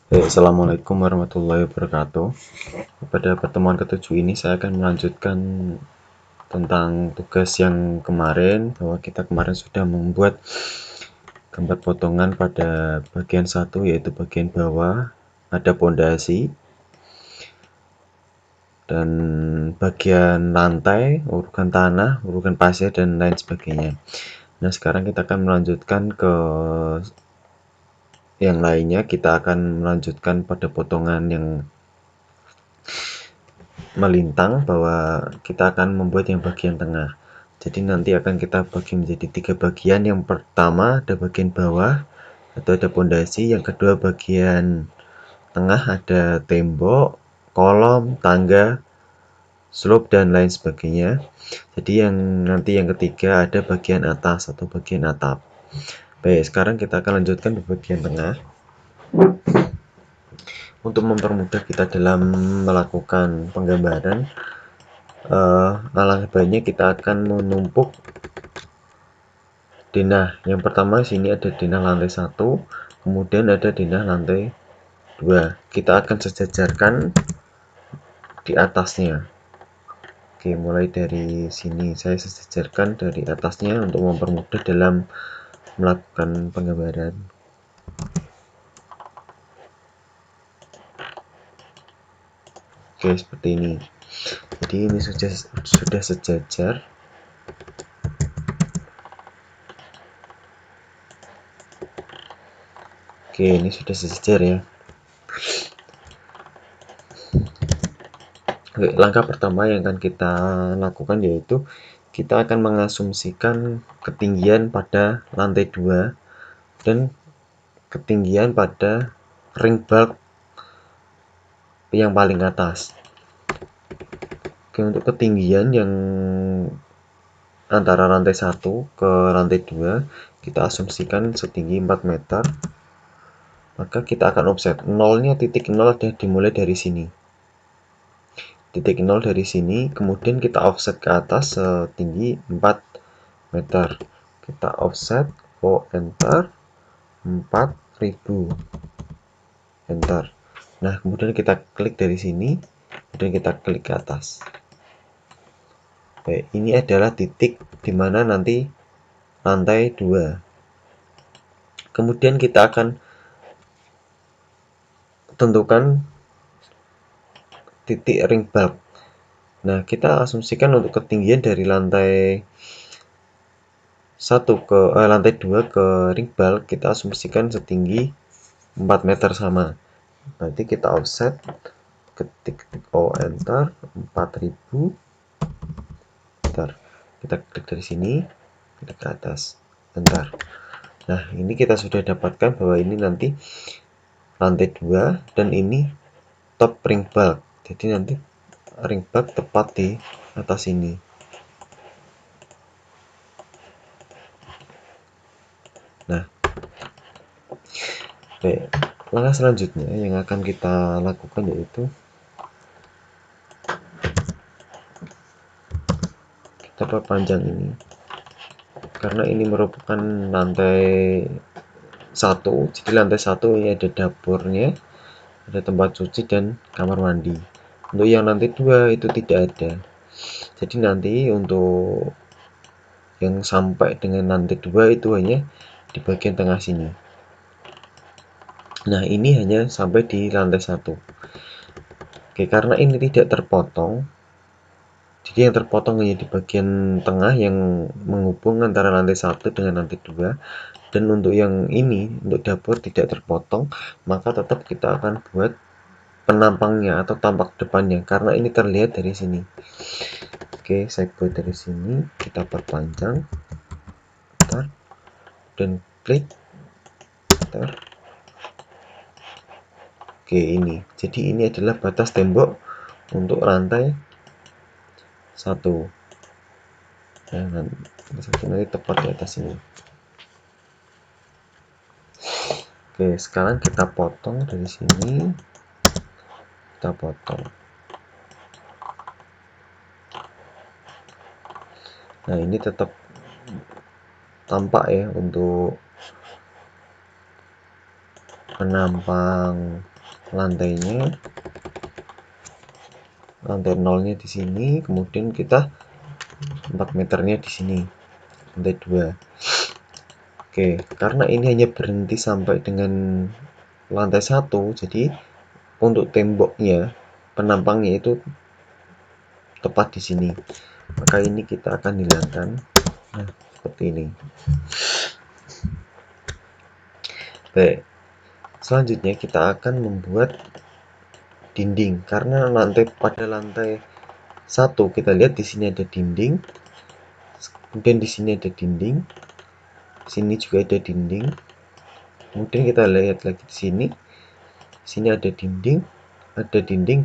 Assalamualaikum warahmatullahi wabarakatuh. Pada pertemuan ketujuh ini saya akan melanjutkan tentang tugas yang kemarin, bahwa kita kemarin sudah membuat gambar potongan pada bagian satu, yaitu bagian bawah ada pondasi dan bagian lantai, urukan tanah, urukan pasir dan lain sebagainya. Nah, sekarang kita akan melanjutkan ke yang lainnya. Kita akan melanjutkan pada potongan yang melintang, bahwa kita akan membuat yang bagian tengah. Jadi nanti akan kita bagi menjadi 3 bagian. Yang pertama ada bagian bawah atau ada pondasi, yang kedua bagian tengah ada tembok, kolom, tangga, slope dan lain sebagainya. Jadi yang ketiga ada bagian atas atau bagian atap. Baik, sekarang kita akan lanjutkan di bagian tengah. Untuk mempermudah kita dalam melakukan penggambaran, alangkah baiknya kita akan menumpuk denah. Yang pertama sini ada denah lantai 1, kemudian ada denah lantai 2. Kita akan sejajarkan di atasnya. Oke, mulai dari sini saya sejajarkan dari atasnya untuk mempermudah dalam melakukan penggambaran. Oke, seperti ini. Jadi ini sudah sejajar. Oke, ini sudah sejajar ya. Oke, langkah pertama yang akan kita lakukan yaitu kita akan mengasumsikan ketinggian pada lantai 2 dan ketinggian pada ring bulb yang paling atas. Oke, untuk ketinggian yang antara lantai 1 ke lantai 2 kita asumsikan setinggi 4 meter. Maka kita akan offset nolnya, titik nol ada dimulai dari sini. Titik nol dari sini, kemudian kita offset ke atas setinggi 4 meter. Kita offset, enter, 4000, enter. Nah, kemudian kita klik dari sini, kemudian kita klik ke atas. Baik, ini adalah titik di mana nanti lantai 2. Kemudian kita akan tentukan titik ring bulb. Nah, kita asumsikan untuk ketinggian dari lantai 2 ke ring bulb kita asumsikan setinggi 4 meter sama. Nanti kita offset, ketik enter, 4000, enter. Kita klik dari sini, klik ke atas, enter. Nah, ini kita sudah dapatkan bahwa ini nanti lantai 2 dan ini top ring bulb. Jadi nanti ring bulb tepat di atas ini. Nah, baik, langkah selanjutnya yang akan kita lakukan yaitu kita perpanjang ini, karena ini merupakan lantai 1. Jadi lantai 1 ini ada dapurnya, ada tempat cuci dan kamar mandi. Untuk yang lantai 2 itu tidak ada. Jadi nanti untuk yang sampai dengan lantai 2 itu hanya di bagian tengah sini. Nah, ini hanya sampai di lantai 1. Oke, karena ini tidak terpotong, jadi yang terpotong hanya di bagian tengah yang menghubung antara lantai 1 dengan lantai 2. Dan untuk yang ini, untuk dapur tidak terpotong, maka tetap kita akan buat penampangnya atau tampak depannya, karena ini terlihat dari sini. Oke, saya buat dari sini, kita perpanjang, dan klik, Oke, ini. Jadi ini adalah batas tembok untuk lantai 1. Nanti tepat di atas ini. Oke, sekarang kita potong dari sini. Kita potong. Nah, ini tetap tampak ya untuk menampang lantainya, lantai nolnya di sini, kemudian kita 4 meternya di sini, lantai 2. Oke, karena ini hanya berhenti sampai dengan lantai 1, jadi untuk temboknya, penampangnya itu tepat di sini. Maka ini kita akan hilangkan. Nah, seperti ini. Baik, selanjutnya kita akan membuat dinding, karena pada lantai 1 kita lihat di sini ada dinding, kemudian di sini ada dinding, sini juga ada dinding, kemudian kita lihat lagi di sini ada dinding,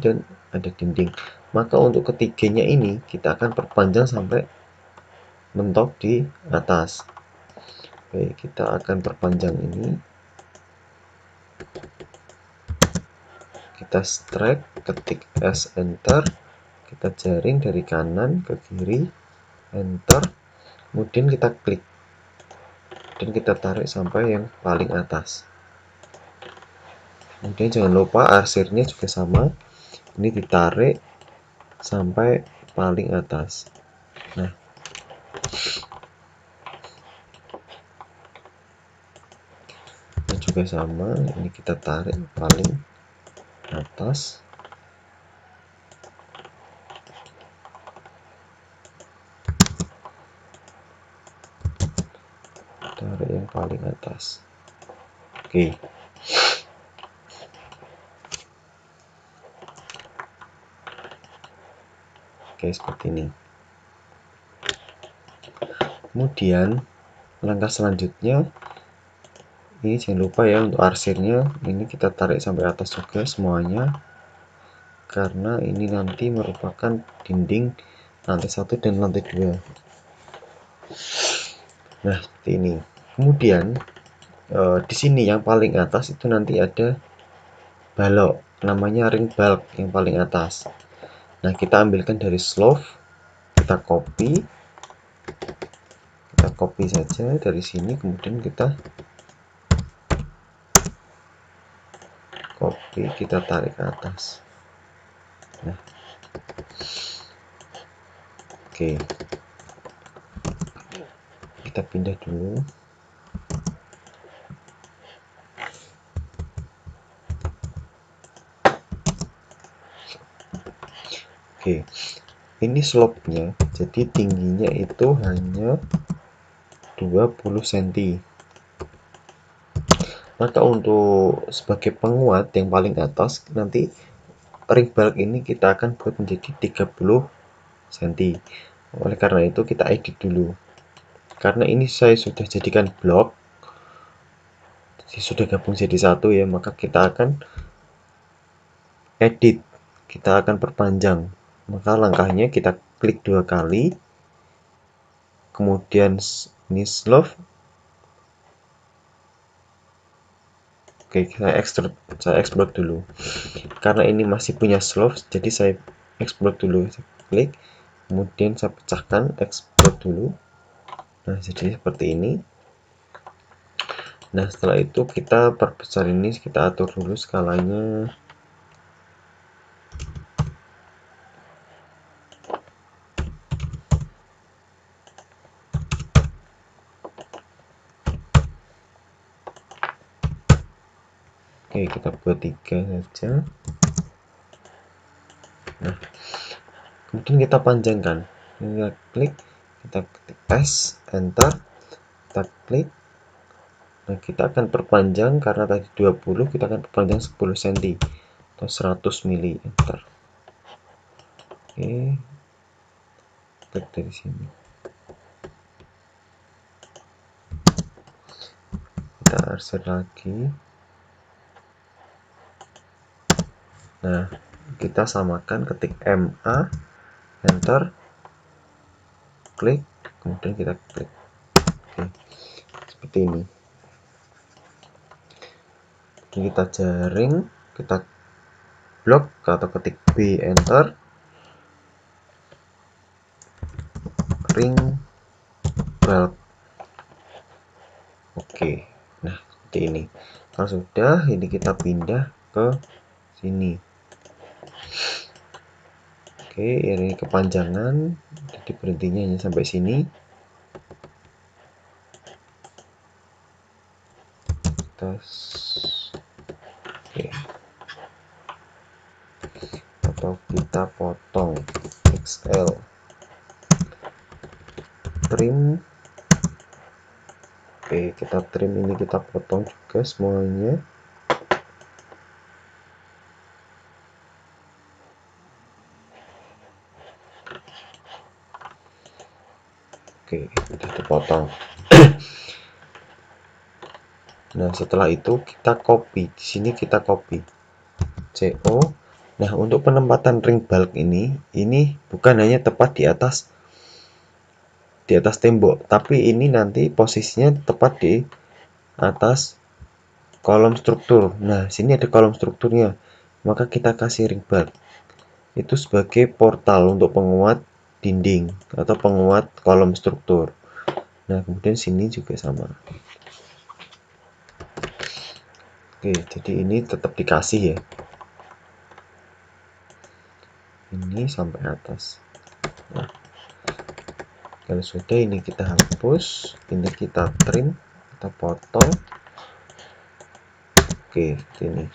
dan ada dinding. Maka untuk ketiganya ini kita akan perpanjang sampai mentok di atas. Oke, kita akan perpanjang ini, kita strike, ketik S, enter, kita jaring dari kanan ke kiri, enter, kemudian kita klik dan kita tarik sampai yang paling atas. Kemudian jangan lupa arsirnya juga sama, ini ditarik sampai paling atas. Nah, ini juga sama, ini kita tarik paling atas, tarik yang paling atas. Oke, seperti ini. Kemudian langkah selanjutnya, ini jangan lupa ya, untuk arsirnya ini kita tarik sampai atas juga semuanya, karena ini nanti merupakan dinding lantai 1 dan lantai 2. Nah, seperti ini. Kemudian di sini yang paling atas itu nanti ada balok, namanya ring bulk yang paling atas. Nah, kita ambilkan dari slope, kita copy saja dari sini, kemudian kita copy, kita tarik ke atas. Nah, oke, kita pindah dulu. Oke, ini slope-nya, jadi tingginya itu hanya 20 cm. Maka untuk sebagai penguat yang paling atas, nanti ring bulk ini kita akan buat menjadi 30 cm. Oleh karena itu kita edit dulu. Karena ini saya sudah jadikan blok, sudah gabung jadi satu ya, maka kita akan edit, kita akan perpanjang. Maka langkahnya kita klik 2 kali, kemudian ini slope. Oke, saya ekspor dulu. Karena ini masih punya slope, jadi saya ekspor dulu. Saya klik, kemudian saya pecahkan, ekspor dulu. Nah, jadi seperti ini. Nah, setelah itu kita perbesar ini, kita atur dulu skalanya. Oke, kita buat 3 saja. Nah, kemudian kita panjangkan. Kita klik, kita ketik S, enter, kita klik. Nah, kita akan perpanjang, karena tadi 20, kita akan perpanjang 10 cm atau 100 mili, enter. Oke, klik dari sini. Kita arsir lagi. Nah, kita samakan, ketik MA, enter, klik, kemudian kita klik. Oke, seperti ini. Kita jaring, kita blok atau ketik B, enter, ring bulk. Oke, nah seperti ini. Kalau sudah, ini kita pindah ke sini. Oke, ini kepanjangan, jadi berhentinya hanya sampai sini. Oke, atau kita potong XL, trim. Oke, kita trim, ini kita potong juga semuanya. Oke, sudah dipotong. Nah, setelah itu kita copy. Di sini kita copy CO. Nah, untuk penempatan ring bulb ini bukan hanya tepat di atas tembok, tapi ini nanti posisinya tepat di atas kolom struktur. Nah, sini ada kolom strukturnya. Maka kita kasih ring bulb. Itu sebagai portal untuk penguat dinding atau penguat kolom struktur. Nah, kemudian sini juga sama. Oke, jadi ini tetap dikasih ya. Ini sampai atas. Nah, kalau sudah, ini kita hapus, ini kita trim, kita potong. Oke, ini.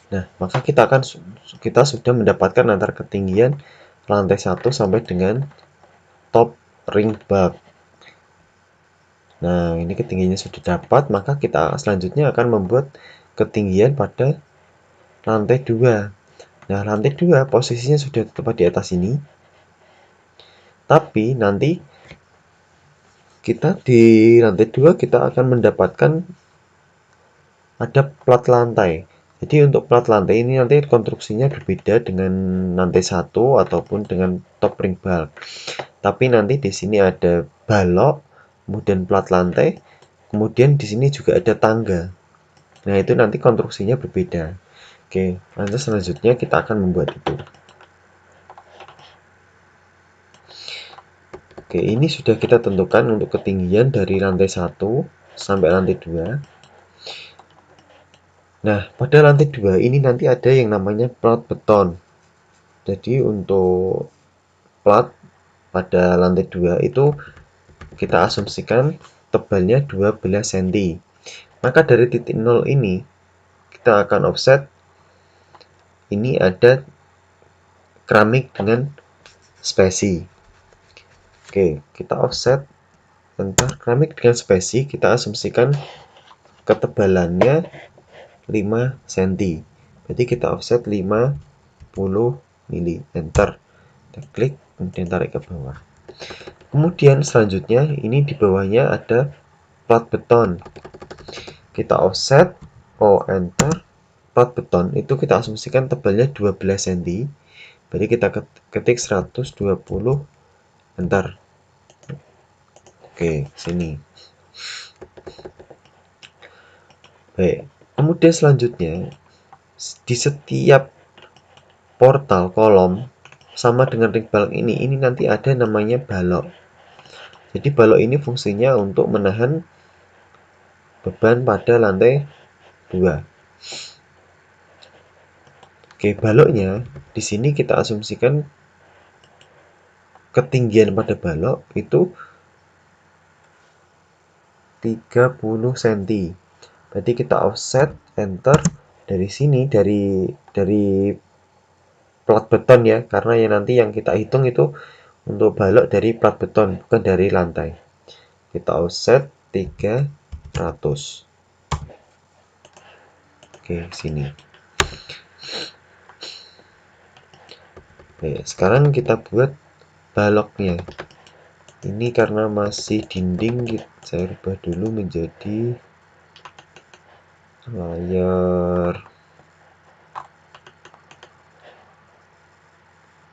Nah, maka kita sudah mendapatkan antar ketinggian lantai 1 sampai dengan top ring bulb. Nah, ini ketinggiannya sudah dapat, maka kita selanjutnya akan membuat ketinggian pada lantai 2. Nah, lantai 2 posisinya sudah tepat di atas ini. Tapi nanti kita di lantai 2 kita akan mendapatkan ada plat lantai. Jadi untuk plat lantai ini nanti konstruksinya berbeda dengan lantai 1 ataupun dengan top ring bulb. Tapi nanti di sini ada balok, kemudian plat lantai, kemudian di sini juga ada tangga. Nah, itu nanti konstruksinya berbeda. Oke, nanti selanjutnya kita akan membuat itu. Oke, ini sudah kita tentukan untuk ketinggian dari lantai 1 sampai lantai 2. Nah, pada lantai 2 ini nanti ada yang namanya plat beton. Jadi untuk plat pada lantai 2 itu kita asumsikan tebalnya 12 cm. Maka dari titik 0 ini kita akan offset, ini ada keramik dengan spesi. Oke, kita offset bentar, keramik dengan spesi kita asumsikan ketebalannya 5 cm. Berarti kita offset 50 mili. Enter. Kita klik, kemudian tarik ke bawah. Kemudian selanjutnya ini di bawahnya ada plat beton. Kita offset, enter. Plat beton itu kita asumsikan tebalnya 12 cm. Berarti kita ketik 120, enter. Oke, sini. Baik, kemudian selanjutnya di setiap portal kolom sama dengan ring bulb ini nanti ada namanya balok. Jadi balok ini fungsinya untuk menahan beban pada lantai 2. Oke, baloknya di sini kita asumsikan ketinggian pada balok itu 30 cm. Berarti kita offset, enter. Dari sini dari plat beton ya, karena nanti yang kita hitung itu untuk balok dari plat beton, bukan dari lantai. Kita offset 300. Oke, sini. Oke, sekarang kita buat baloknya. Ini karena masih dinding, saya rubah dulu menjadi layar.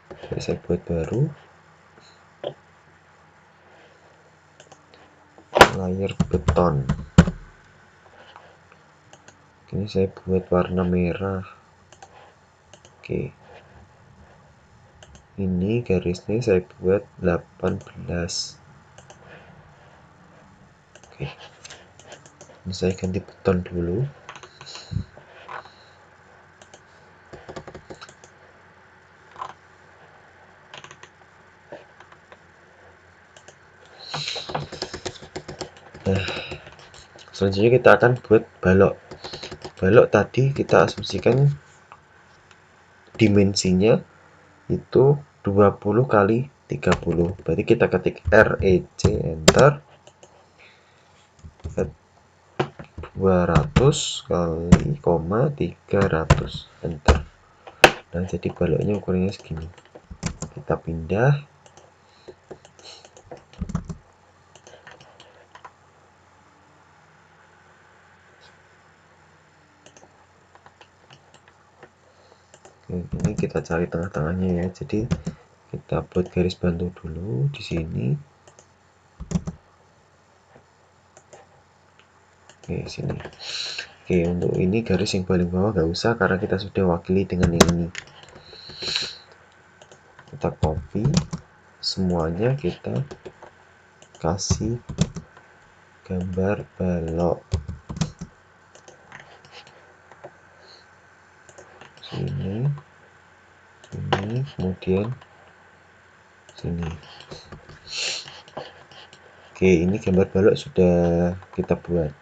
Oke, saya buat baru layar beton. Ini saya buat warna merah. Oke, ini garisnya saya buat 18. Oke, Ini saya ganti beton dulu. Nah, selanjutnya kita akan buat balok. Balok tadi kita asumsikan dimensinya itu 20 kali 30. Berarti kita ketik REC enter, 200 kali koma 300 enter. Nah, jadi baloknya ukurannya segini. Kita pindah. Ini kita cari tengah-tengahnya ya. Jadi kita buat garis bantu dulu di sini. Oke, sini. Oke, untuk ini garis yang paling bawah nggak usah karena kita sudah wakili dengan yang ini. Kita copy semuanya, kita kasih gambar balok sini, kemudian sini. Oke, ini gambar balok sudah kita buat.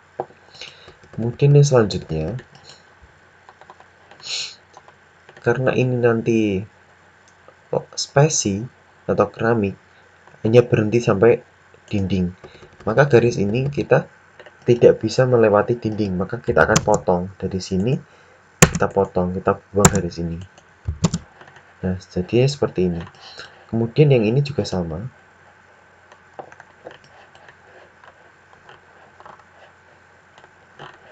Kemudian yang selanjutnya, karena ini nanti spesi atau keramik hanya berhenti sampai dinding, maka garis ini kita tidak bisa melewati dinding, maka kita akan potong dari sini, kita potong, kita buang garis ini. Nah, jadinya seperti ini. Kemudian yang ini juga sama.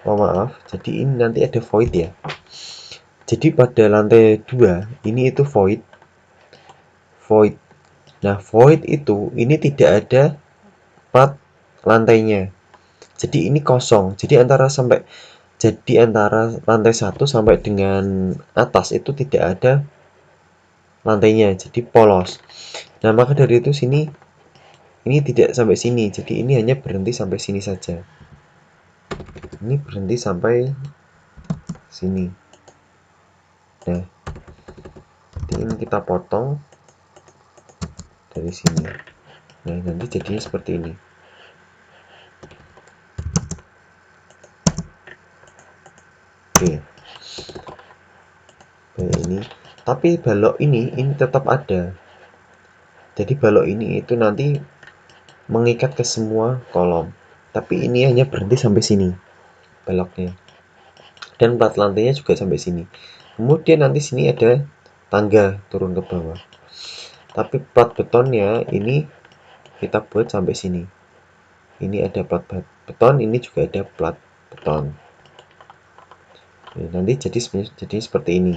Oh maaf, jadi ini nanti ada void ya. Jadi pada lantai 2 ini itu void. Nah, void itu ini tidak ada plat lantainya. Jadi ini kosong. Jadi antara lantai 1 sampai dengan atas itu tidak ada lantainya. Jadi polos. Nah, maka dari itu ini tidak sampai sini. Jadi ini hanya berhenti sampai sini saja. Ini berhenti sampai sini. Nah, ini kita potong dari sini. Nah, nanti jadinya seperti ini. Oke. Nah, ini. Tapi balok ini tetap ada. Jadi balok ini itu nanti mengikat ke semua kolom. Tapi ini hanya berhenti sampai sini baloknya. Dan plat lantainya juga sampai sini. Kemudian nanti sini ada tangga turun ke bawah. Tapi plat betonnya ini kita buat sampai sini. Ini ada plat beton, ini juga ada plat beton. Nanti jadi seperti ini.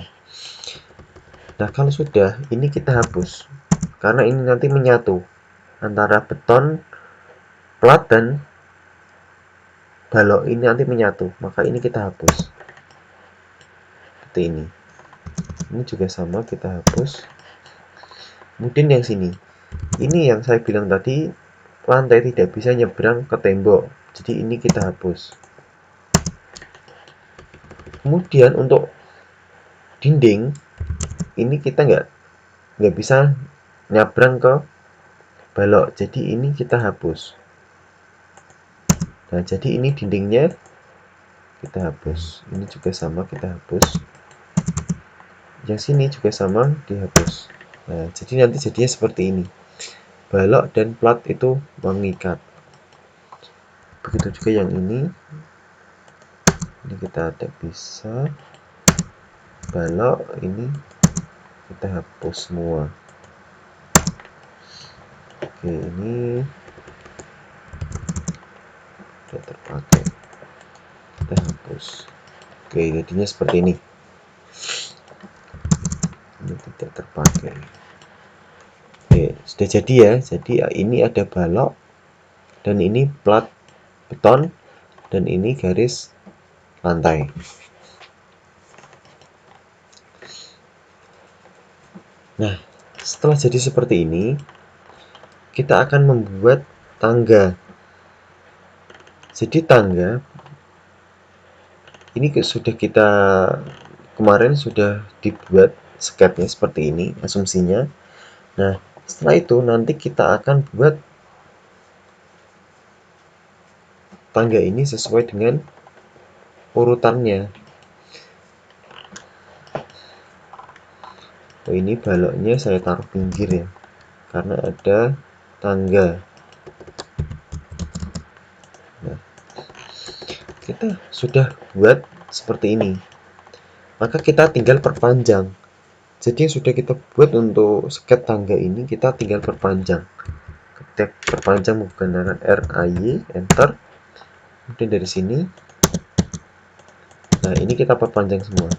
Nah, kalau sudah, ini kita hapus. Karena ini nanti menyatu antara beton, plat, dan balok ini nanti menyatu. Maka ini kita hapus. Seperti ini. Ini juga sama, kita hapus. Kemudian yang sini. Ini yang saya bilang tadi, lantai tidak bisa nyebrang ke tembok. Jadi ini kita hapus. Kemudian untuk dinding, ini kita nggak bisa nyabrang ke balok. Jadi ini kita hapus. Nah, jadi ini dindingnya kita hapus. Ini juga sama, kita hapus. Yang sini juga sama, dihapus. Nah, jadi nanti jadinya seperti ini. Balok dan plat itu mengikat. Begitu juga yang ini. Ini kita tidak bisa. Balok ini kita hapus semua. Oke, ini tidak terpakai. Kita hapus. Oke, jadinya seperti ini. Ini tidak terpakai. Oke, sudah jadi ya. Jadi ini ada balok dan ini plat beton dan ini garis lantai. Nah, setelah jadi seperti ini, kita akan membuat tangga. Jadi tangga ini sudah kita kemarin sudah dibuat sketnya seperti ini asumsinya. Nah, setelah itu nanti kita akan buat tangga ini sesuai dengan urutannya. Oh, ini baloknya saya taruh pinggir ya, karena ada tangga. Nah, kita sudah buat seperti ini. Maka kita tinggal perpanjang. Jadi yang sudah kita buat untuk sket tangga ini kita tinggal perpanjang. Ketik perpanjang menggunakan RAY, enter. Kemudian dari sini, nah ini kita perpanjang semua.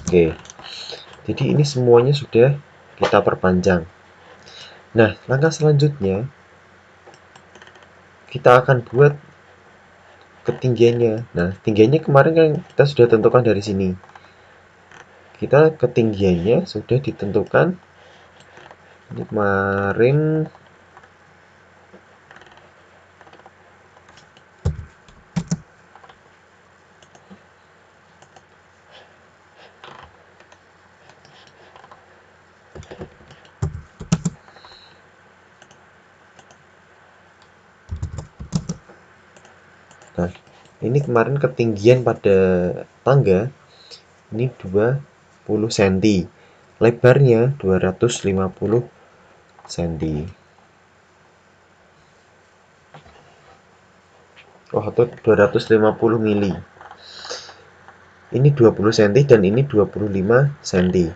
Oke, jadi ini semuanya sudah kita perpanjang. Nah, langkah selanjutnya kita akan buat ketinggiannya. Nah, tinggiannya kemarin kan kita sudah tentukan dari sini. Kita ketinggiannya sudah ditentukan ini kemarin. Nah, ini kemarin ketinggian pada tangga ini 20 cm. Lebarnya 250 cm. Oh, atau 250 mili. Ini 20 cm dan ini 25 cm.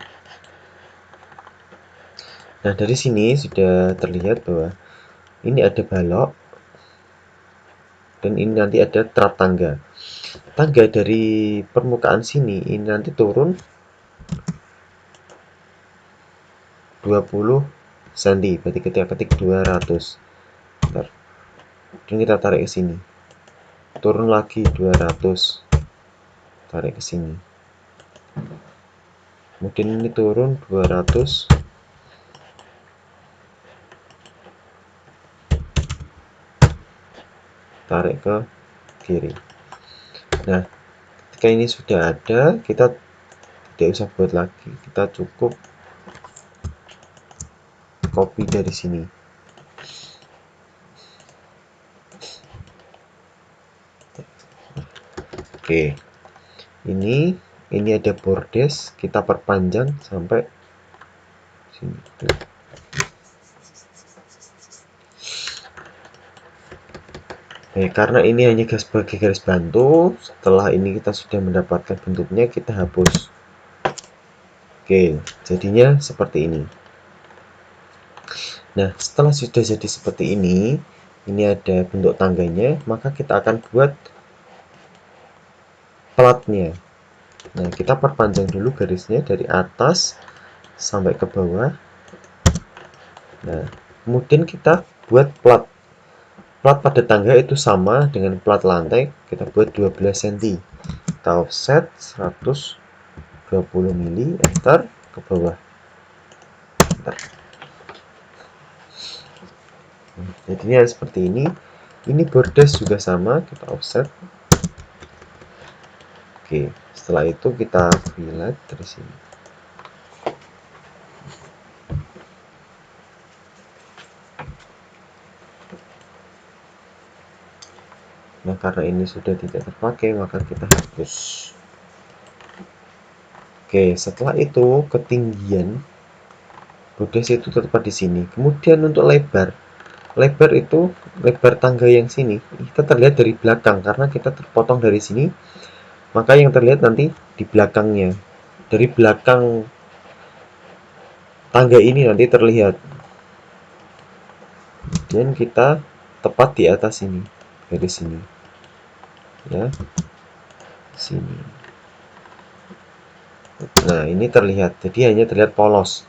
Nah, dari sini sudah terlihat bahwa ini ada balok dan ini nanti ada trap tangga. Tangga dari permukaan sini ini nanti turun 20 cm, berarti kita ketik 200. Bentar. Dan kita tarik ke sini. Turun lagi 200. Tarik ke sini. Kemudian ini turun 200. Tarik ke kiri. Nah, ketika ini sudah ada, kita tidak usah buat lagi. Kita cukup copy dari sini. Oke. Ini ada bordes, kita perpanjang sampai sini. Karena ini hanya sebagai garis bantu, setelah ini kita sudah mendapatkan bentuknya, kita hapus. Oke, jadinya seperti ini. Nah, setelah sudah jadi seperti ini ada bentuk tangganya, maka kita akan buat platnya. Nah, kita perpanjang dulu garisnya dari atas sampai ke bawah. Nah, kemudian kita buat plat. Plat pada tangga itu sama dengan plat lantai, kita buat 12 cm. Kita offset 120 mili, enter, ke bawah. Enter. Jadinya seperti ini. Ini bordes juga sama, kita offset. Oke, setelah itu kita fillet dari sini. Nah, karena ini sudah tidak terpakai, maka kita hapus. Oke, setelah itu ketinggian bordes itu tepat di sini. Kemudian untuk lebar itu lebar tangga yang sini kita terlihat dari belakang karena kita terpotong dari sini, maka yang terlihat nanti di belakangnya, dari belakang tangga ini nanti terlihat. Dan kita tepat di atas ini, dari sini ya, sini. Nah, ini terlihat, jadi hanya terlihat polos.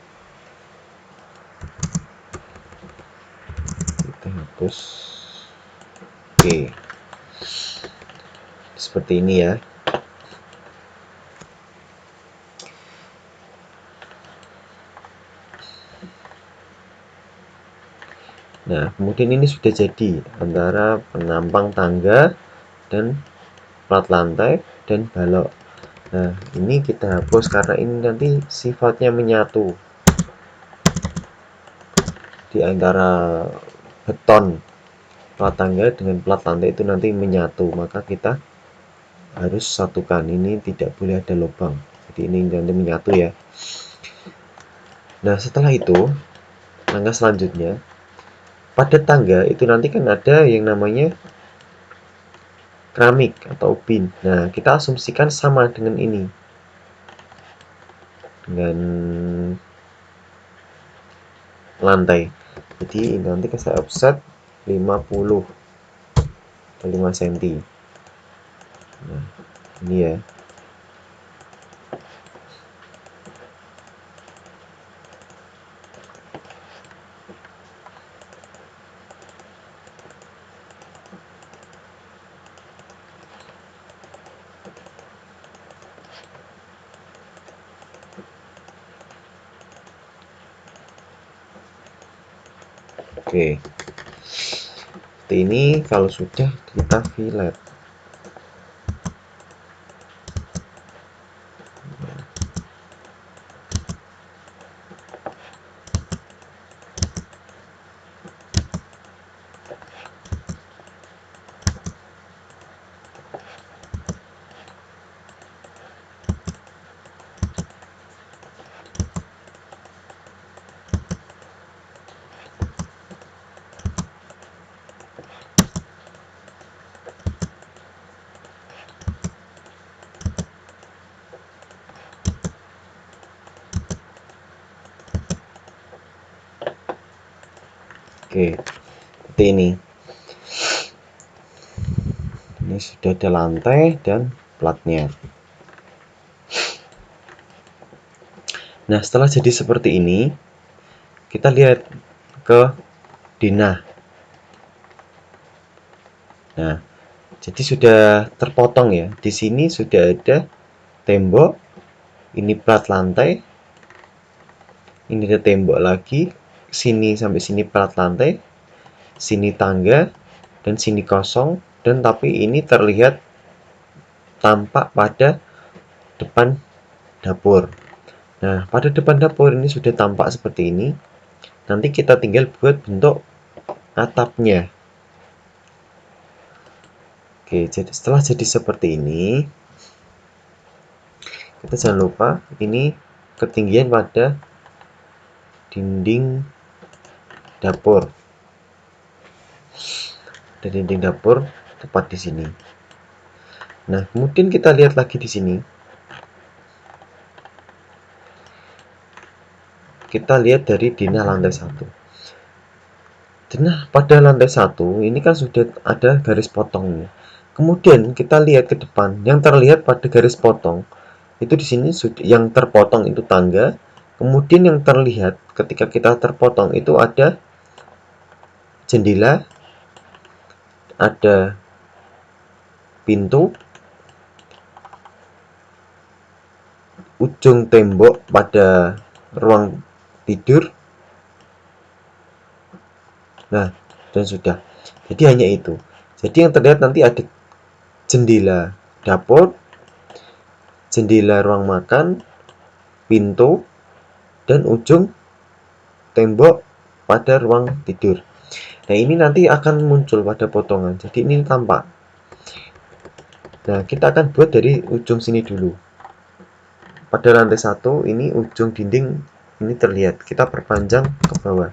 Kita hapus. Oke, seperti ini ya. Nah, kemudian ini sudah jadi antara penampang tangga dan plat lantai dan balok. Nah, ini kita hapus karena ini nanti sifatnya menyatu di antara beton plat tangga dengan plat lantai itu nanti menyatu, maka kita harus satukan. Ini tidak boleh ada lubang, jadi ini nanti menyatu ya. Nah, setelah itu langkah selanjutnya, pada tangga itu nanti kan ada yang namanya keramik atau bin. Nah, kita asumsikan sama dengan ini, dengan lantai. Jadi nanti saya offset 50 atau 5 cm. Nah, ini ya. Oke. Seperti ini. Kalau sudah, kita fillet. Oke, seperti ini. Ini sudah ada lantai dan platnya. Nah, setelah jadi seperti ini, kita lihat ke dinah. Nah, jadi sudah terpotong ya. Di sini sudah ada tembok, ini plat lantai, ini ada tembok lagi, sini sampai sini plat lantai, sini tangga, dan sini kosong, dan tapi ini terlihat tampak pada depan dapur. Nah, pada depan dapur ini sudah tampak seperti ini. Nanti kita tinggal buat bentuk atapnya. Oke, jadi setelah jadi seperti ini, kita jangan lupa ini ketinggian pada dinding dapur. Dan dinding dapur tepat di sini. Nah, kemudian kita lihat lagi di sini. Kita lihat dari dinah lantai 1. Dinah pada lantai 1 ini kan sudah ada garis potongnya. Kemudian kita lihat ke depan, yang terlihat pada garis potong itu di sini yang terpotong itu tangga. Kemudian yang terlihat ketika kita terpotong itu ada jendela, ada pintu, ujung tembok pada ruang tidur. Nah, dan sudah. Jadi hanya itu. Jadi yang terlihat nanti ada jendela dapur, jendela ruang makan, pintu, dan ujung tembok pada ruang tidur. Nah, ini nanti akan muncul pada potongan. Jadi ini tampak. Nah, kita akan buat dari ujung sini dulu. Pada lantai 1 ini ujung dinding ini terlihat. Kita perpanjang ke bawah.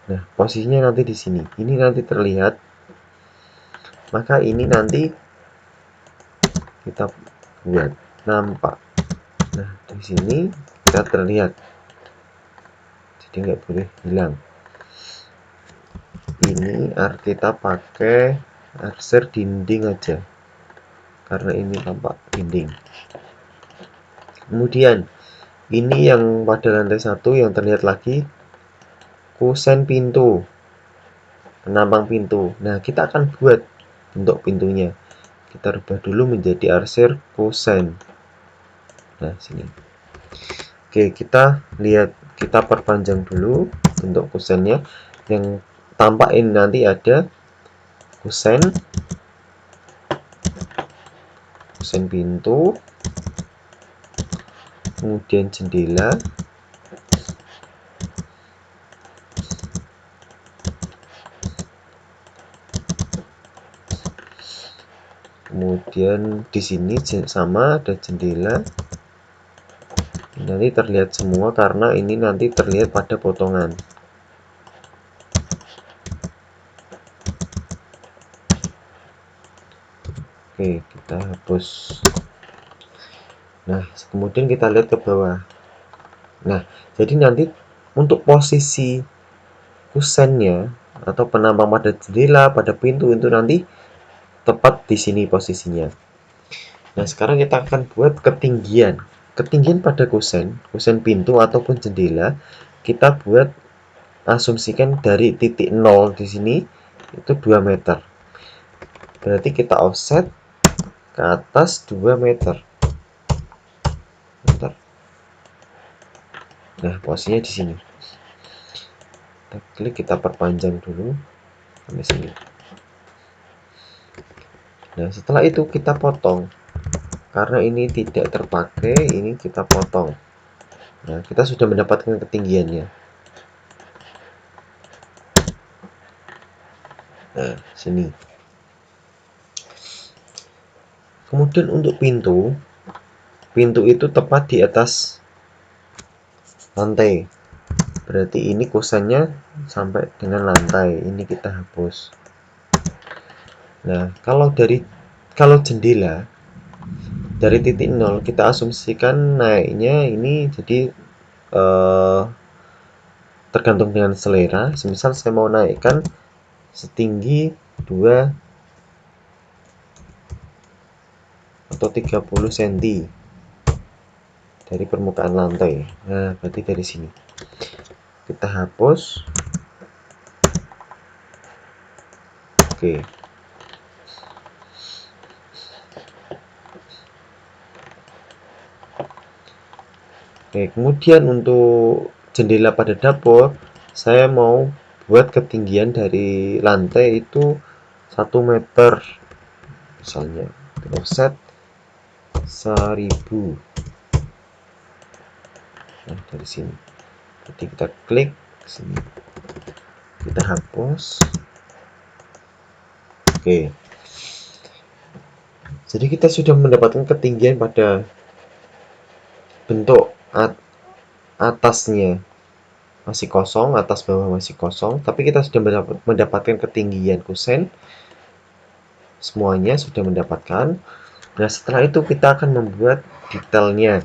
Nah, posisinya nanti di sini. Ini nanti terlihat. Maka ini nanti kita buat nampak. Nah, di sini kita terlihat. Jadi nggak boleh hilang. Ini kita pakai arser dinding aja. Karena ini tampak dinding. Kemudian ini yang pada lantai 1 yang terlihat lagi kusen pintu, penampang pintu. Nah, kita akan buat bentuk pintunya. Kita rubah dulu menjadi arser kusen. Nah, sini. Oke, kita lihat, kita perpanjang dulu bentuk kusennya. Yang tampak ini nanti ada kusen pintu, kemudian jendela, kemudian di sini sama ada jendela. Nanti terlihat semua karena ini nanti terlihat pada potongan. Oke, kita hapus. Nah, kemudian kita lihat ke bawah. Nah, jadi nanti untuk posisi kusennya atau penampang pada jendela, pada pintu itu nanti tepat di sini posisinya. Nah, sekarang kita akan buat ketinggian. Ketinggian pada kusen pintu ataupun jendela, kita buat asumsikan dari titik 0 di sini itu 2 meter. Berarti kita offset ke atas 2 meter. Bentar. Nah, posisinya di sini. Kita klik, kita perpanjang dulu sampai sini. Nah, setelah itu kita potong. Karena ini tidak terpakai, ini kita potong. Nah, kita sudah mendapatkan ketinggiannya. Nah, sini. Kemudian untuk pintu itu tepat di atas lantai. Berarti ini kusennya sampai dengan lantai. Ini kita hapus. Nah, kalau jendela dari titik 0 kita asumsikan naiknya ini jadi tergantung dengan selera. Semisal saya mau naikkan setinggi 2 atau 30 cm dari permukaan lantai. Nah, berarti dari sini kita hapus. Oke. Oke, kemudian untuk jendela pada dapur, saya mau buat ketinggian dari lantai itu 1 meter. Misalnya, offset 1000. Nah, dari sini. Jadi kita klik sini. Kita hapus. Oke. Jadi kita sudah mendapatkan ketinggian pada bentuk atasnya masih kosong, atas bawah masih kosong, tapi kita sudah mendapatkan ketinggian kusen. Semuanya sudah mendapatkan. Nah, setelah itu kita akan membuat detailnya.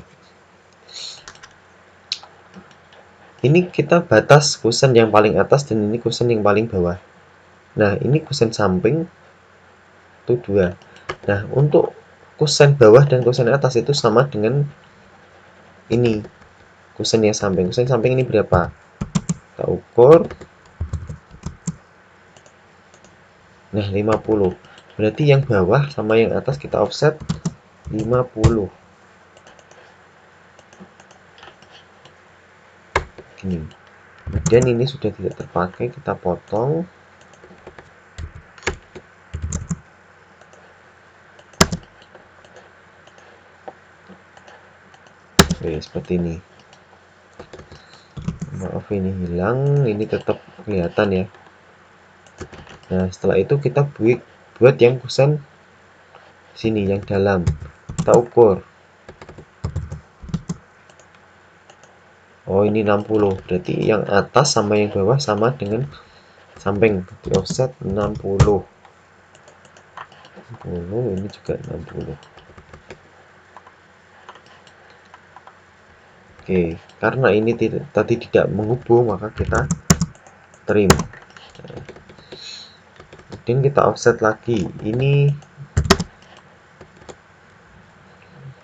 Ini kita batas kusen yang paling atas dan ini kusen yang paling bawah. Nah, ini kusen samping itu 2. Nah, untuk kusen bawah dan kusen atas itu sama dengan ini. Kusen yang samping. Kusen samping ini berapa? Kita ukur. Nah, 50. Berarti yang bawah sama yang atas kita offset 50. Gini. Kemudian ini sudah tidak terpakai, kita potong. Oke, seperti ini. Maaf ini hilang, ini tetap kelihatan ya. Nah, setelah itu kita buat yang kusen sini yang dalam. Kita ukur. Oh, ini 60. Berarti yang atas sama yang bawah sama dengan samping. Di offset 60. 60, ini juga 60. Oke, karena ini tadi tidak menghubung, maka kita trim. Kemudian kita offset lagi. Ini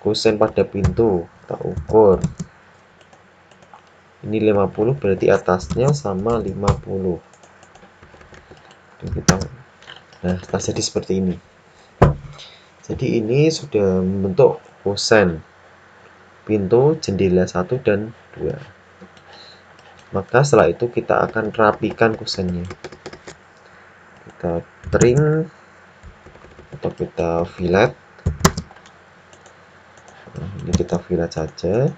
kusen pada pintu, kita ukur. Ini 50, berarti atasnya sama 50. Nah, jadi seperti ini. Jadi ini sudah membentuk kusen. pintu, jendela 1 dan 2. Maka setelah itu kita akan rapikan kusennya. Kita trim atau kita fillet. Nah, ini kita fillet saja.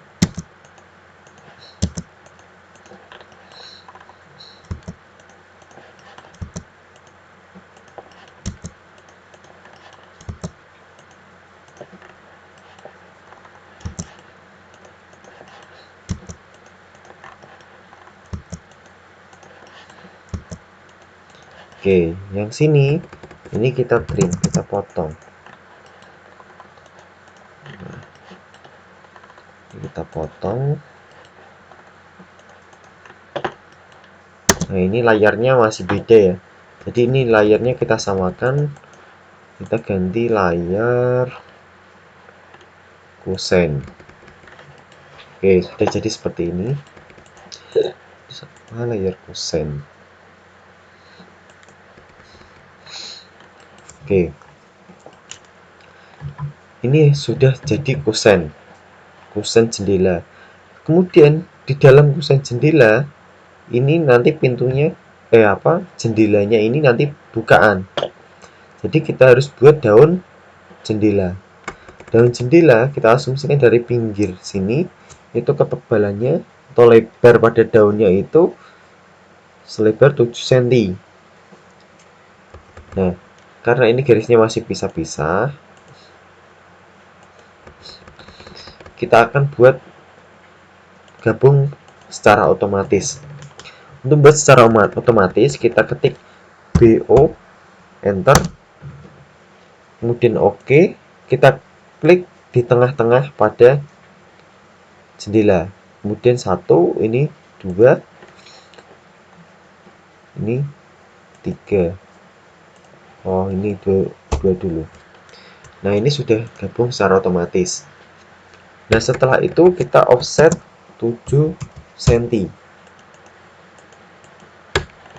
Oke, yang sini ini kita trim, kita potong. Nah, kita potong. Nah, ini layarnya masih beda ya. Jadi ini layarnya kita samakan. Kita ganti layar kusen. Oke, sudah jadi seperti ini. Sama layar kusen. Oke. Ini sudah jadi kusen jendela. Kemudian di dalam kusen jendela ini nanti pintunya jendelanya ini nanti bukaan. Jadi kita harus buat daun jendela. Daun jendela kita asumsikan dari pinggir sini itu ketebalannya atau lebar pada daunnya itu selebar 7 cm. Nah, karena ini garisnya masih pisah-pisah, kita akan buat gabung secara otomatis. Untuk buat secara otomatis, kita ketik BO, enter, kemudian OK, kita klik di tengah-tengah pada jendela. Kemudian 1, ini 2, ini 3. Oh, ini 2 dulu. Nah, ini sudah gabung secara otomatis. Nah, setelah itu kita offset 7 cm.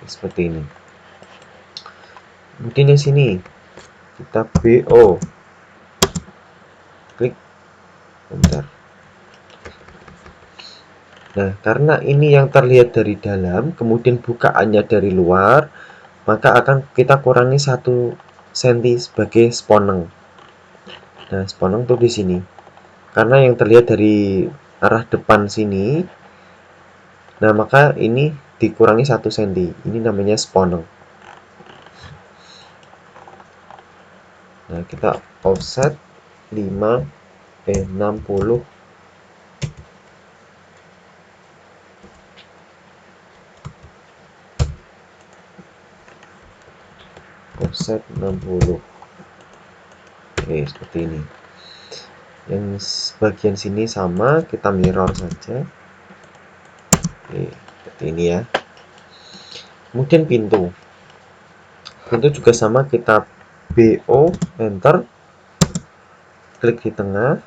Seperti ini. Kemudian yang sini kita BO, klik, bentar. Nah, karena ini yang terlihat dari dalam, kemudian bukaannya dari luar, maka akan kita kurangi 1 cm sebagai sponeng. Nah, sponeng tuh di sini. Karena yang terlihat dari arah depan sini, nah maka ini dikurangi 1 cm. Ini namanya sponeng. Nah, kita offset 60 offset 60. Oke, seperti ini. Yang bagian sini sama, kita mirror saja. Oke, seperti ini ya. Kemudian pintu juga sama, kita BO, enter, klik di tengah,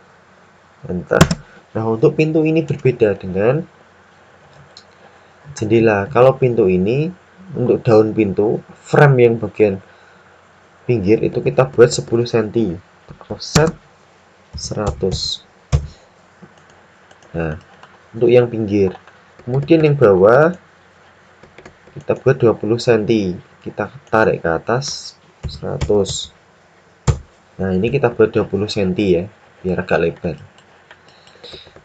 enter. Nah, untuk pintu ini berbeda dengan jendela. Kalau pintu ini, untuk daun pintu, frame yang bagian pinggir itu kita buat 10 cm, offset 100. Nah, untuk yang pinggir. Kemudian yang bawah kita buat 20 cm, kita tarik ke atas 100. Nah, ini kita buat 20 cm ya, biar agak lebar.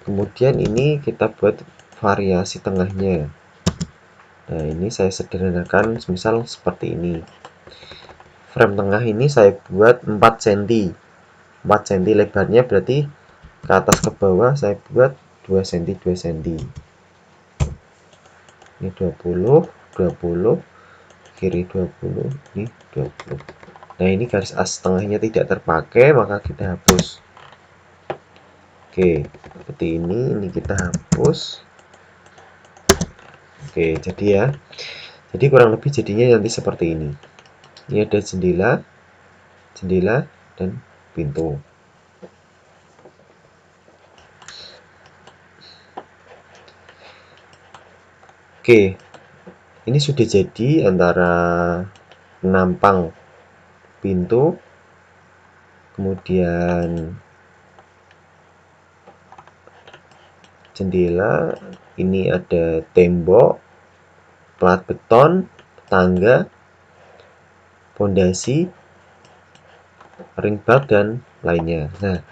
Kemudian ini kita buat variasi tengahnya. Nah, ini saya sederhanakan misal seperti ini. Frame tengah ini saya buat 4 cm. 4 cm lebarnya, berarti ke atas ke bawah saya buat 2 cm 2 cm. Ini 20, 20, kiri 20, ini 20. Nah, ini garis as tengahnya tidak terpakai, maka kita hapus. Oke, seperti ini kita hapus. Oke, jadi ya. Jadi kurang lebih jadinya nanti seperti ini. Ini ada jendela dan pintu. Oke, ini sudah jadi antara penampang pintu, kemudian jendela, ini ada tembok, plat beton, tangga, pondasi, ring bulb, dan lainnya. Nah,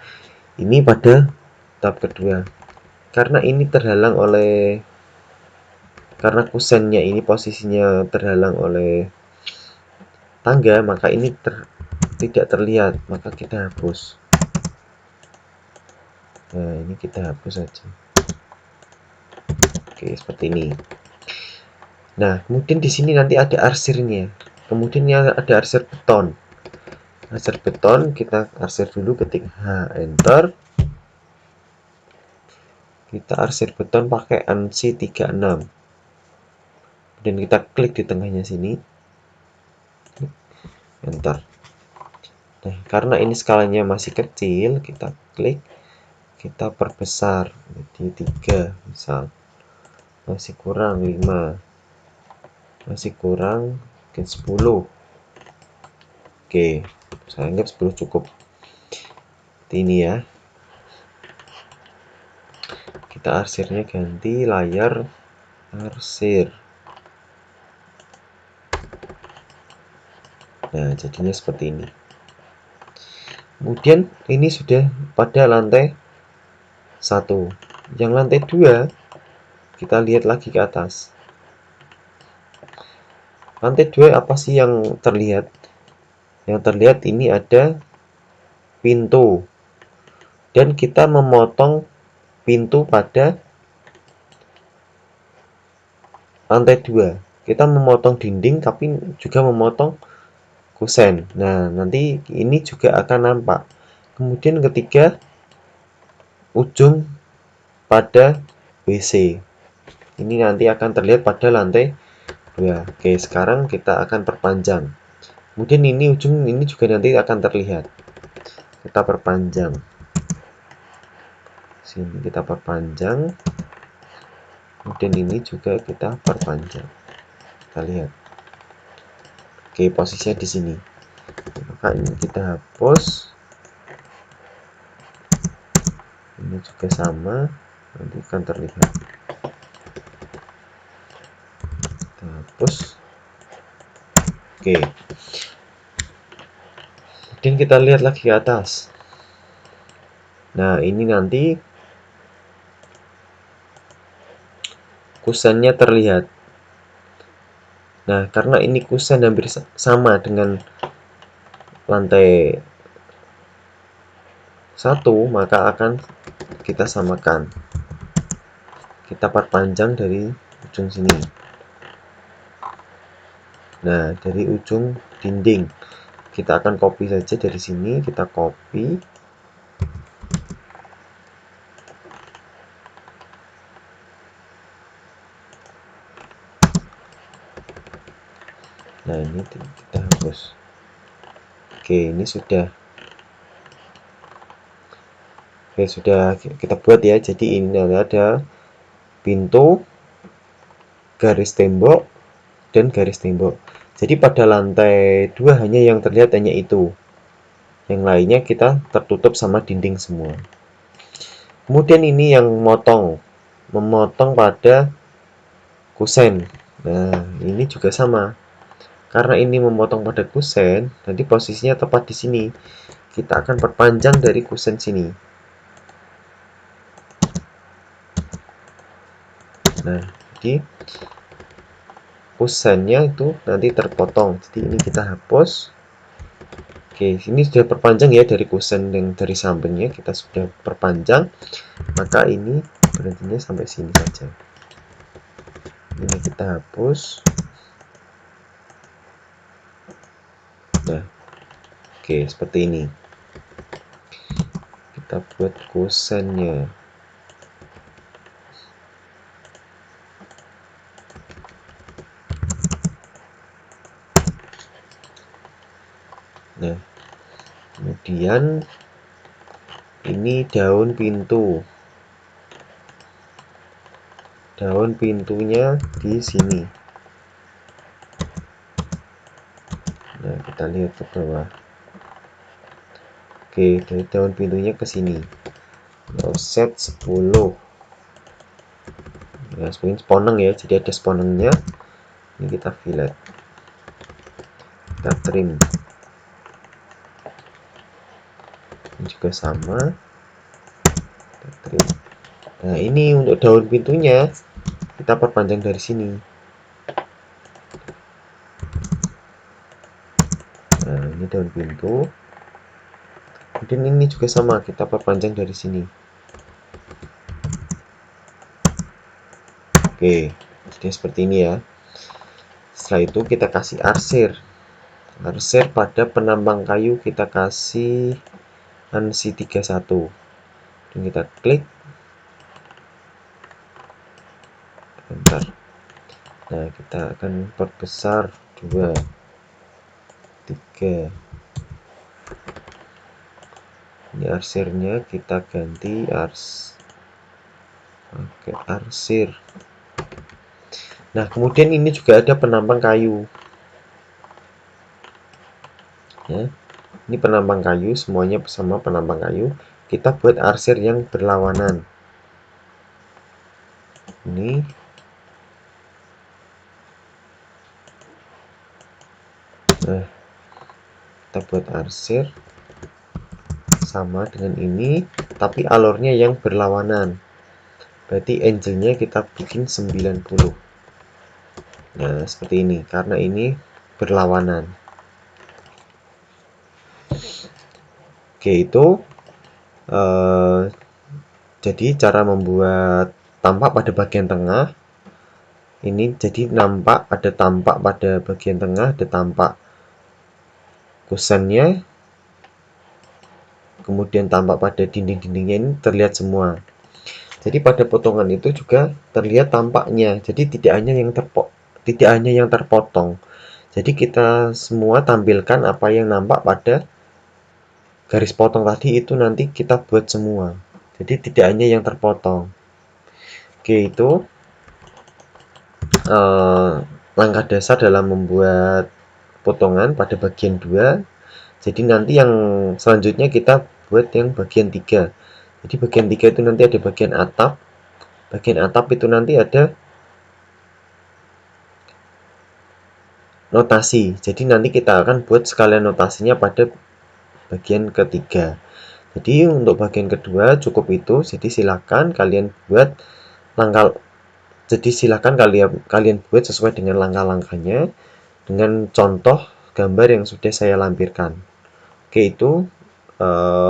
ini pada tahap kedua. Karena ini terhalang oleh, karena kusennya ini posisinya terhalang oleh tangga, maka ini tidak terlihat, maka kita hapus. Nah, ini kita hapus saja. Oke, seperti ini. Nah, kemudian di sini nanti ada arsirnya. Kemudian ada arsir beton. Arsir beton kita arsir dulu, ketik H, enter. Kita arsir beton pakai ANSI 36. Dan kita klik di tengahnya sini. Enter. Nah, karena ini skalanya masih kecil, kita klik, kita perbesar jadi 3 misal. Masih kurang 5. Masih kurang mungkin 10. Oke, saya anggap 10 cukup. Ini ya. Kita arsirnya ganti layar arsir. Nah, jadinya seperti ini. Kemudian ini sudah pada lantai 1. Yang lantai 2 kita lihat lagi ke atas. Lantai 2 apa sih yang terlihat? Yang terlihat ini ada pintu. Dan kita memotong pintu pada lantai 2. Kita memotong dinding tapi juga memotong kusen. Nah, nanti ini juga akan nampak. Kemudian ketiga, ujung pada WC. Ini nanti akan terlihat pada lantai 2. Oke, sekarang kita akan perpanjang. Kemudian ini ujung ini juga nanti akan terlihat. Kita perpanjang. Sini kita perpanjang. Kemudian ini juga kita perpanjang. Kita lihat. Oke, posisinya di sini. Maka ini kita hapus. Ini juga sama, nanti akan terlihat. Kita hapus. Oke. Kemudian kita lihat lagi ke atas. Nah, ini nanti kusennya terlihat. Nah, karena ini kusen hampir sama dengan lantai 1, maka akan kita samakan. Kita perpanjang dari ujung sini. Nah, dari ujung dinding. Kita akan copy saja dari sini, kita copy. Nah, ini kita hapus. Oke, ini sudah. Oke, sudah kita buat ya. Jadi ini ada pintu, garis tembok, dan garis tembok. Jadi pada lantai 2 hanya yang terlihat hanya itu. Yang lainnya kita tertutup sama dinding semua. Kemudian ini yang memotong pada kusen. Nah, ini juga sama. Karena ini memotong pada kusen, nanti posisinya tepat di sini. Kita akan perpanjang dari kusen sini. Nah, jadi kusennya itu nanti terpotong. Jadi ini kita hapus. Oke, ini sudah perpanjang ya dari kusen yang dari sampingnya kita sudah perpanjang. Maka ini berhentinya sampai sini saja. Ini kita hapus. Nah, oke, seperti ini. Kita buat kusennya. Nah, kemudian ini daun pintu. Daun pintunya di sini. Nah, kita lihat ke bawah. Oke, dari daun pintunya ke sini. Offset 10. Nah, seperti sponeng ya, jadi ada sponengnya. Ini kita fillet, kita trim. Ini juga sama, kita trim. Nah, ini untuk daun pintunya kita perpanjang dari sini. Nah, ini daun pintu. Kemudian ini juga sama, kita perpanjang dari sini. Oke, jadi seperti ini ya. Setelah itu kita kasih arsir. Arsir pada penambang kayu kita kasih ANSI 31. Dan kita klik. Bentar. Nah, kita akan perbesar 2, 3. Ini arsirnya kita ganti pakai arsir. Nah, kemudian ini juga ada penambang kayu. Ya, ini penambang kayu, semuanya bersama penambang kayu. Kita buat arsir yang berlawanan. Ini nah, kita buat arsir sama dengan ini, tapi alurnya yang berlawanan. Berarti angle-nya kita bikin 90. Nah, seperti ini, karena ini berlawanan. Oke, itu jadi cara membuat tampak pada bagian tengah. Ini jadi nampak, ada tampak pada bagian tengah, ada tampak kusennya, kemudian tampak pada dinding-dindingnya, ini terlihat semua. Jadi pada potongan itu juga terlihat tampaknya. Jadi tidak hanya yang terpotong. Jadi kita semua tampilkan apa yang nampak pada garis potong tadi, itu nanti kita buat semua. Jadi tidak hanya yang terpotong. Oke, itu langkah dasar dalam membuat potongan pada bagian 2. Jadi nanti yang selanjutnya kita buat yang bagian 3. Jadi bagian 3 itu nanti ada bagian atap. Bagian atap itu nanti ada notasi. Jadi nanti kita akan buat sekalian notasinya pada bagian ketiga. Jadi untuk bagian kedua cukup itu. Jadi silakan kalian buat langkah. Jadi silakan kalian buat sesuai dengan langkah-langkahnya dengan contoh gambar yang sudah saya lampirkan. Oke, itu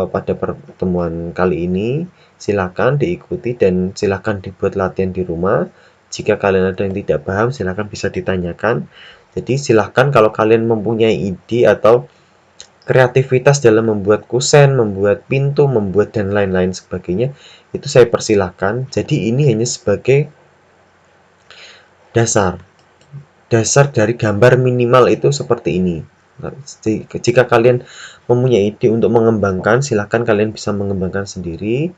pada pertemuan kali ini silakan diikuti dan silakan dibuat latihan di rumah. Jika kalian ada yang tidak paham, silakan bisa ditanyakan. Jadi silakan kalau kalian mempunyai ide atau kreativitas dalam membuat kusen, membuat pintu, membuat dan lain-lain sebagainya, itu saya persilahkan. Jadi ini hanya sebagai dasar dari gambar minimal itu seperti ini. Nah, jika kalian mempunyai ide untuk mengembangkan, silakan kalian bisa mengembangkan sendiri.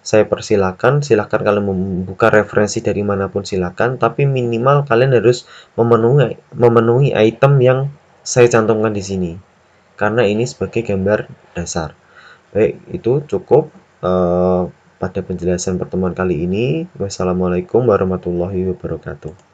Saya persilakan, silakan kalian membuka referensi dari manapun silakan, tapi minimal kalian harus memenuhi item yang saya cantumkan di sini. Karena ini sebagai gambar dasar. Baik, itu cukup pada penjelasan pertemuan kali ini. Wassalamualaikum warahmatullahi wabarakatuh.